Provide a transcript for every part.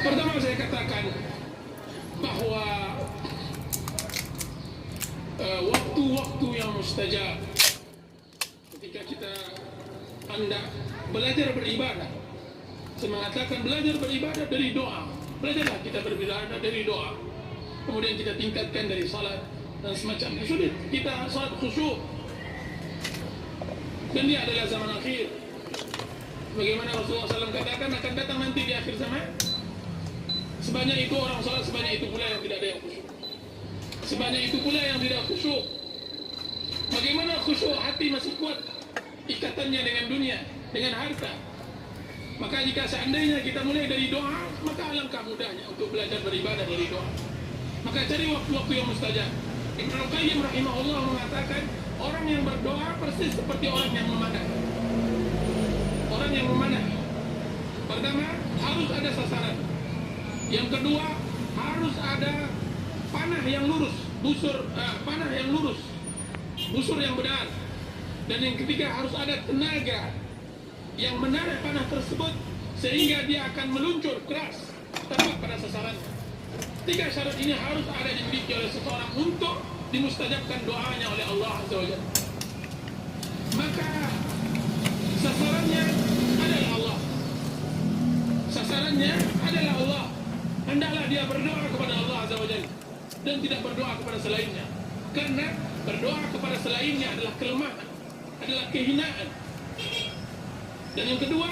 Pertama saya katakan bahwa waktu-waktu yang mustajab ketika kita hendak belajar beribadah. Saya mengatakan belajar beribadah dari doa. Belajarlah kita beribadah dari doa. Kemudian kita tingkatkan dari salat dan semacamnya. Sudah kita salat khusyuk. Dan dia adalah zaman akhir. Bagaimana Rasulullah SAW katakan akan datang nanti di akhir zaman. Sebanyak itu orang salat, sebanyak itu pula yang tidak ada yang khusyuk. Sebanyak itu pula yang tidak khusyuk. Bagaimana khusyuk? Hati masih kuat ikatannya dengan dunia, dengan harta. Maka jika seandainya kita mulai dari doa, maka alangkah mudahnya untuk belajar beribadah dari doa. Maka cari waktu-waktu yang mustajab. Ibnu Qayyim rahimahullah mengatakan orang yang berdoa persis seperti orang yang memanah. Orang yang memanah, pertama harus ada sasaran. Yang kedua harus ada panah yang lurus, panah yang lurus, busur yang benar. Dan yang ketiga harus ada tenaga yang menarik panah tersebut sehingga dia akan meluncur keras tepat pada sasaran. Tiga syarat ini harus ada dimiliki oleh seseorang untuk dimustajabkan doanya oleh Allah Azza wa Jalla. Maka sasarannya adalah Allah. Sasarannya adalah Allah. Hendaklah dia berdoa kepada Allah Azza wa Jalla dan tidak berdoa kepada selainnya. Karena berdoa kepada selainnya adalah kelemahan, adalah kehinaan. Dan yang kedua,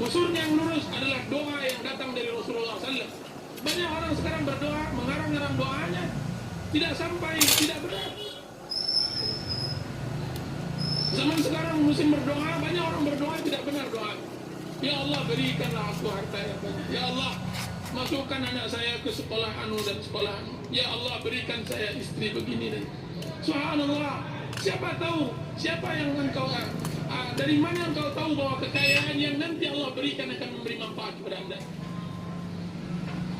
busurnya yang lurus adalah doa yang datang dari Rasulullah SAW. Banyak orang sekarang berdoa, mengarang-arang doanya, tidak sampai, tidak benar. Zaman sekarang musim berdoa, banyak orang berdoa tidak benar doa. Ya Allah berikanlah aku harta yang banyak. Ya Allah masukkan anak saya ke sekolah anu dan sekolah anu. Ya Allah berikan saya istri begini dan subhanallah. Siapa tahu siapa yang engkau dari mana engkau tahu bahwa kekayaan yang nanti Allah berikan akan memberi manfaat kepada anda?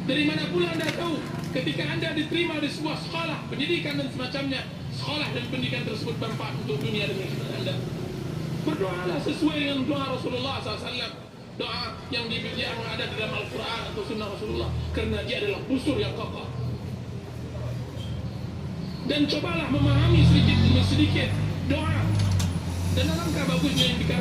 Dari mana pula anda tahu ketika anda diterima di sebuah sekolah pendidikan dan semacamnya, sekolah dan pendidikan tersebut bermanfaat untuk dunia dan akhirat anda? Berdoalah sesuai dengan doa Rasulullah SAW. Doa yang ada di dalam Al-Quran atau Sunnah Rasulullah, karena dia adalah busur yang kokoh. Dan cobalah memahami sedikit demi sedikit doa. Dan alangkah bagusnya yang